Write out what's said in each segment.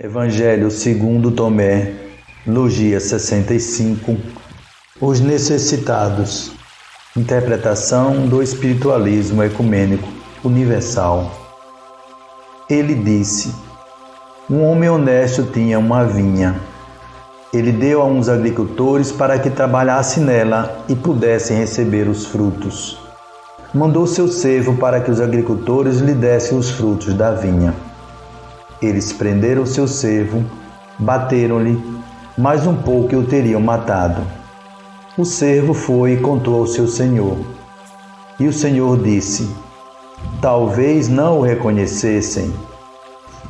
Evangelho segundo Tomé, Logia 65, Os necessitados. Interpretação do espiritualismo ecumênico universal. Ele disse: um homem honesto tinha uma vinha. Ele deu a uns agricultores para que trabalhassem nela e pudessem receber os frutos. Mandou seu servo para que os agricultores lhe dessem os frutos da vinha. Eles prenderam seu servo, bateram-lhe, mais um pouco e o teriam matado. O servo foi e contou ao seu senhor. E o senhor disse: talvez não o reconhecessem.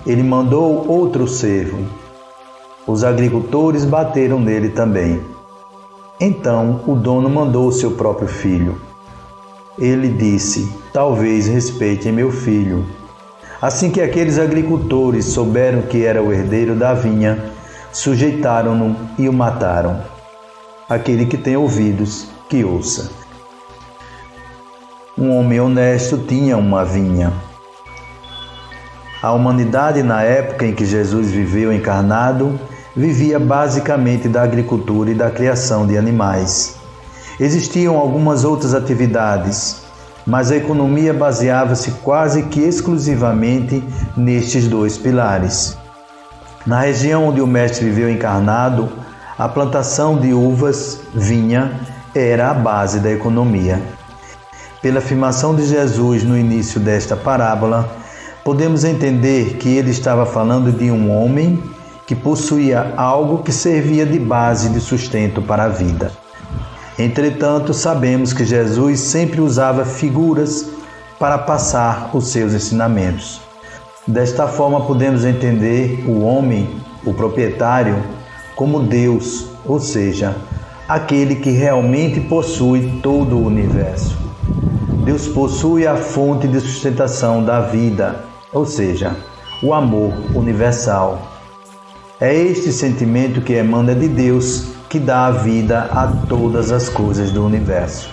Ele mandou outro servo. Os agricultores bateram nele também. Então o dono mandou o seu próprio filho. Ele disse: talvez respeitem meu filho. Assim que aqueles agricultores souberam que era o herdeiro da vinha, sujeitaram-no e o mataram. Aquele que tem ouvidos, que ouça. Um homem honesto tinha uma vinha. A humanidade, na época em que Jesus viveu encarnado, vivia basicamente da agricultura e da criação de animais. Existiam algumas outras atividades, mas a economia baseava-se quase que exclusivamente nestes dois pilares. Na região onde o Mestre viveu encarnado, a plantação de uvas, vinha, era a base da economia. Pela afirmação de Jesus no início desta parábola, podemos entender que ele estava falando de um homem que possuía algo que servia de base de sustento para a vida. Entretanto, sabemos que Jesus sempre usava figuras para passar os seus ensinamentos. Desta forma, podemos entender o homem, o proprietário, como Deus, ou seja, aquele que realmente possui todo o universo. Deus possui a fonte de sustentação da vida, ou seja, o amor universal. É este sentimento que emana de Deus que dá a vida a todas as coisas do universo.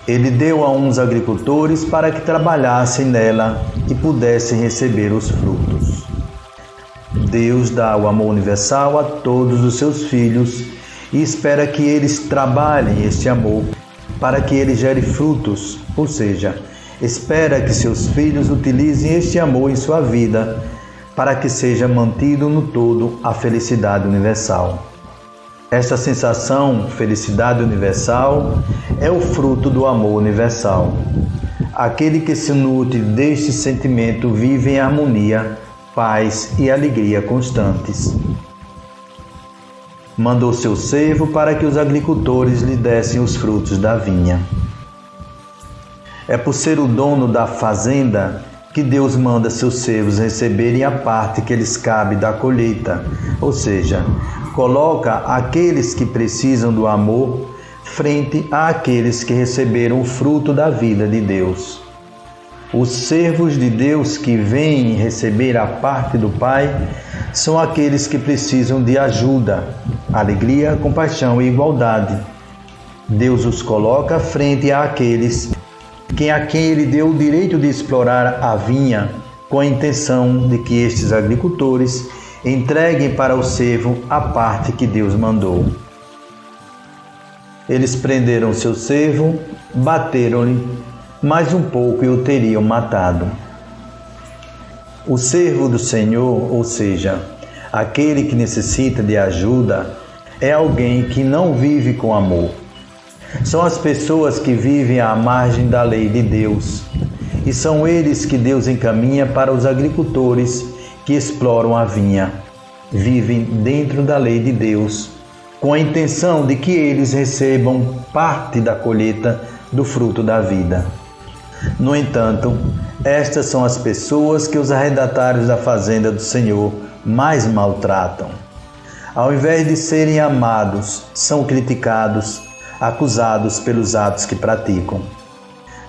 Ele deu a uns agricultores para que trabalhassem nela e pudessem receber os frutos. Deus dá o amor universal a todos os seus filhos e espera que eles trabalhem este amor para que ele gere frutos, ou seja, espera que seus filhos utilizem este amor em sua vida para que seja mantido no todo a felicidade universal. Esta sensação, felicidade universal, é o fruto do amor universal. Aquele que se nutre deste sentimento vive em harmonia, paz e alegria constantes. Mandou seu servo para que os agricultores lhe dessem os frutos da vinha. É por ser o dono da fazenda que Deus manda seus servos receberem a parte que lhes cabe da colheita, ou seja, coloca aqueles que precisam do amor frente àqueles que receberam o fruto da vida de Deus. Os servos de Deus que vêm receber a parte do Pai são aqueles que precisam de ajuda, alegria, compaixão e igualdade. Deus os coloca frente àqueles a quem Ele deu o direito de explorar a vinha, com a intenção de que estes agricultores entreguem para o servo a parte que Deus mandou. Eles prenderam seu servo, bateram-lhe, mais um pouco e o teriam matado. O servo do Senhor, ou seja, aquele que necessita de ajuda, é alguém que não vive com amor. São as pessoas que vivem à margem da lei de Deus, e são eles que Deus encaminha para os agricultores que exploram a vinha. Vivem dentro da lei de Deus, com a intenção de que eles recebam parte da colheita do fruto da vida. No entanto, estas são as pessoas que os arrendatários da fazenda do Senhor mais maltratam. Ao invés de serem amados, são criticados, acusados pelos atos que praticam.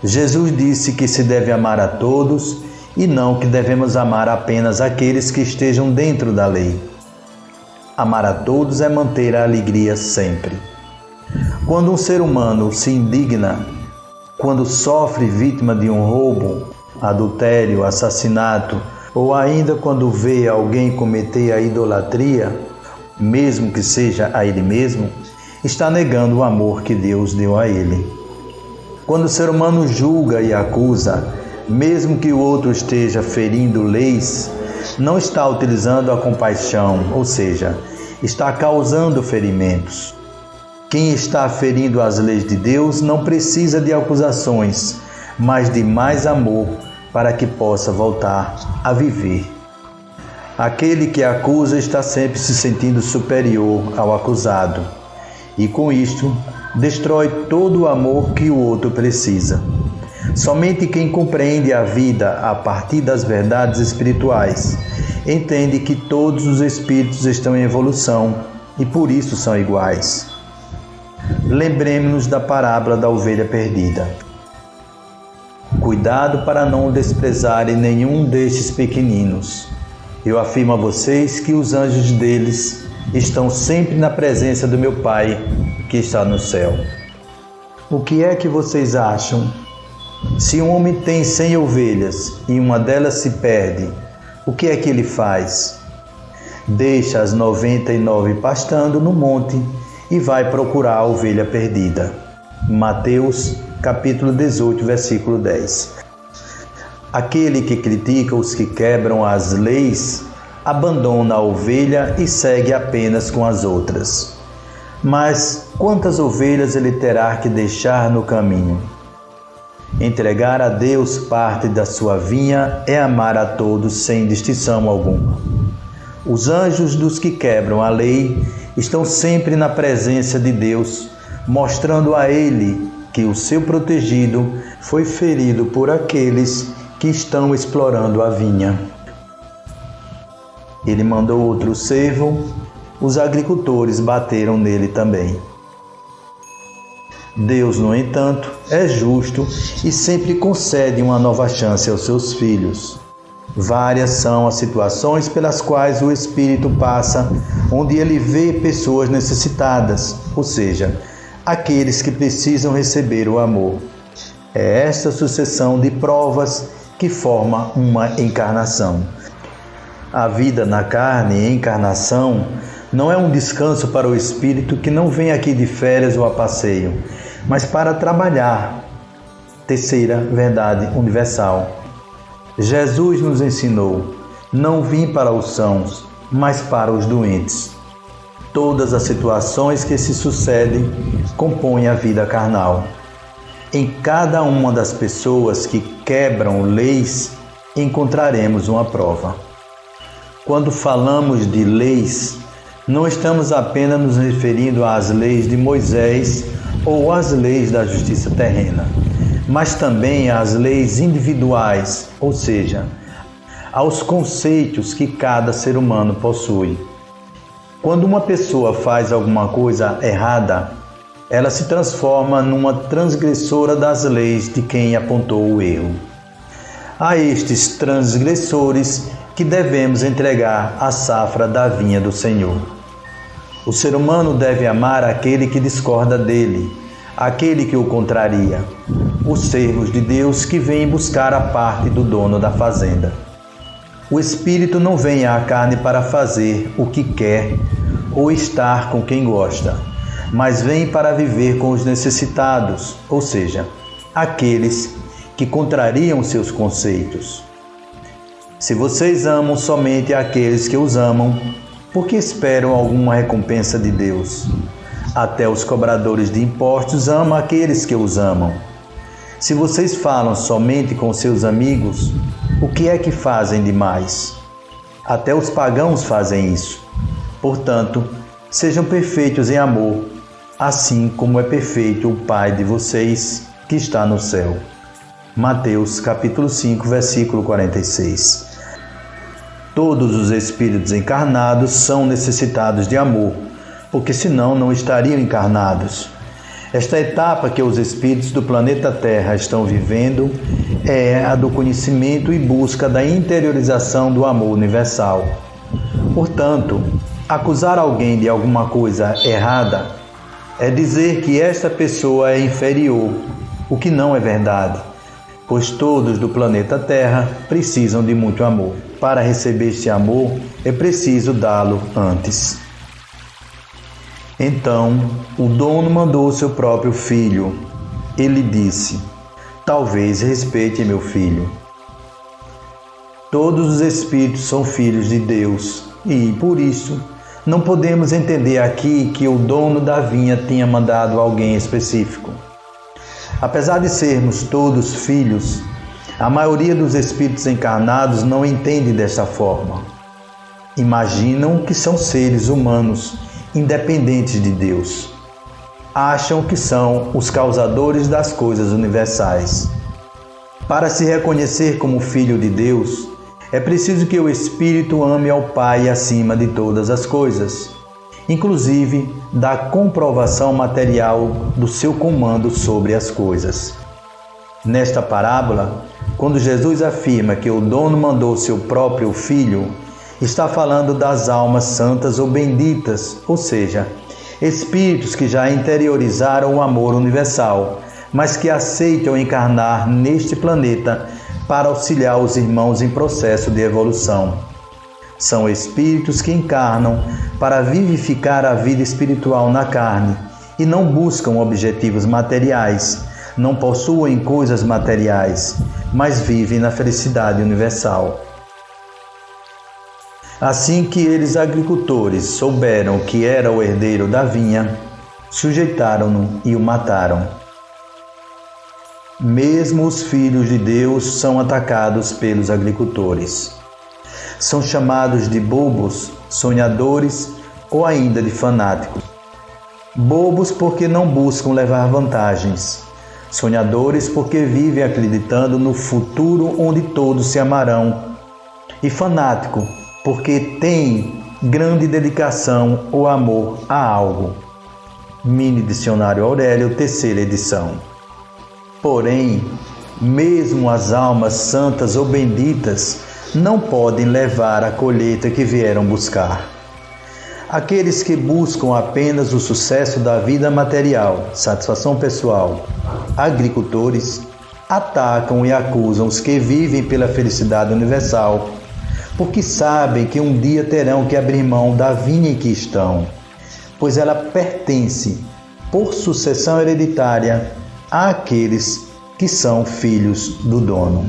Jesus disse que se deve amar a todos e não que devemos amar apenas aqueles que estejam dentro da lei. Amar a todos é manter a alegria sempre. Quando um ser humano se indigna, quando sofre vítima de um roubo, adultério, assassinato ou ainda quando vê alguém cometer a idolatria, mesmo que seja a ele mesmo, está negando o amor que Deus deu a ele. Quando o ser humano julga e acusa, mesmo que o outro esteja ferindo leis, não está utilizando a compaixão, ou seja, está causando ferimentos. Quem está ferindo as leis de Deus não precisa de acusações, mas de mais amor para que possa voltar a viver. Aquele que acusa está sempre se sentindo superior ao acusado, e com isto destrói todo o amor que o outro precisa. Somente quem compreende a vida a partir das verdades espirituais entende que todos os espíritos estão em evolução e por isso são iguais. Lembremos-nos da parábola da ovelha perdida. Cuidado para não desprezarem nenhum destes pequeninos. Eu afirmo a vocês que os anjos deles estão sempre na presença do meu Pai que está no céu. O que é que vocês acham? Se um homem tem 100 ovelhas e uma delas se perde, o que é que ele faz? Deixa as 99 pastando no monte e vai procurar a ovelha perdida. Mateus, capítulo 18, versículo 10. Aquele que critica os que quebram as leis, abandona a ovelha e segue apenas com as outras. Mas quantas ovelhas ele terá que deixar no caminho? Entregar a Deus parte da sua vinha é amar a todos sem distinção alguma. Os anjos dos que quebram a lei estão sempre na presença de Deus, mostrando a Ele que o seu protegido foi ferido por aqueles que estão explorando a vinha. Ele mandou outro servo, os agricultores bateram nele também. Deus, no entanto, é justo e sempre concede uma nova chance aos seus filhos. Várias são as situações pelas quais o Espírito passa, onde ele vê pessoas necessitadas, ou seja, aqueles que precisam receber o amor. É esta sucessão de provas que forma uma encarnação. A vida na carne e encarnação não é um descanso para o espírito que não vem aqui de férias ou a passeio, mas para trabalhar. Terceira verdade universal. Jesus nos ensinou: não vim para os sãos, mas para os doentes. Todas as situações que se sucedem compõem a vida carnal. Em cada uma das pessoas que quebram leis, encontraremos uma prova. Quando falamos de leis, não estamos apenas nos referindo às leis de Moisés ou às leis da justiça terrena, mas também às leis individuais, ou seja, aos conceitos que cada ser humano possui. Quando uma pessoa faz alguma coisa errada, ela se transforma numa transgressora das leis de quem apontou o erro. A estes transgressores que devemos entregar a safra da vinha do Senhor. O ser humano deve amar aquele que discorda dele, aquele que o contraria, os servos de Deus que vêm buscar a parte do dono da fazenda. O Espírito não vem à carne para fazer o que quer ou estar com quem gosta, mas vem para viver com os necessitados, ou seja, aqueles que contrariam seus conceitos. Se vocês amam somente aqueles que os amam, por que esperam alguma recompensa de Deus? Até os cobradores de impostos amam aqueles que os amam. Se vocês falam somente com seus amigos, o que é que fazem demais? Até os pagãos fazem isso. Portanto, sejam perfeitos em amor, assim como é perfeito o Pai de vocês que está no céu. Mateus capítulo 5, versículo 46. Todos os espíritos encarnados são necessitados de amor, porque senão não estariam encarnados. Esta etapa que os espíritos do planeta Terra estão vivendo é a do conhecimento e busca da interiorização do amor universal. Portanto, acusar alguém de alguma coisa errada é dizer que esta pessoa é inferior, o que não é verdade, pois todos do planeta Terra precisam de muito amor. para receber este amor, é preciso dá-lo antes. Então, o dono mandou seu próprio filho. Ele disse: talvez respeite meu filho. Todos os espíritos são filhos de Deus e, por isso, não podemos entender aqui que o dono da vinha tinha mandado alguém específico. Apesar de sermos todos filhos, a maioria dos espíritos encarnados não entende desta forma. Imaginam que são seres humanos, independentes de Deus. Acham que são os causadores das coisas universais. Para se reconhecer como filho de Deus, é preciso que o espírito ame ao Pai acima de todas as coisas, inclusive da comprovação material do seu comando sobre as coisas. Nesta parábola, quando Jesus afirma que o dono mandou seu próprio filho, está falando das almas santas ou benditas, ou seja, espíritos que já interiorizaram o amor universal, mas que aceitam encarnar neste planeta para auxiliar os irmãos em processo de evolução. São espíritos que encarnam para vivificar a vida espiritual na carne e não buscam objetivos materiais, não possuem coisas materiais, mas vivem na felicidade universal. Assim que eles, agricultores, souberam que era o herdeiro da vinha, sujeitaram-no e o mataram. Mesmo os filhos de Deus são atacados pelos agricultores. São chamados de bobos, sonhadores ou ainda de fanáticos. Bobos porque não buscam levar vantagens. Sonhadores porque vivem acreditando no futuro onde todos se amarão. E fanático porque tem grande dedicação ou amor a algo. Mini Dicionário Aurélio, 3ª edição. Porém, mesmo as almas santas ou benditas não podem levar a colheita que vieram buscar. Aqueles que buscam apenas o sucesso da vida material, satisfação pessoal, agricultores, atacam e acusam os que vivem pela felicidade universal, porque sabem que um dia terão que abrir mão da vinha em que estão, pois ela pertence, por sucessão hereditária, àqueles que são filhos do dono.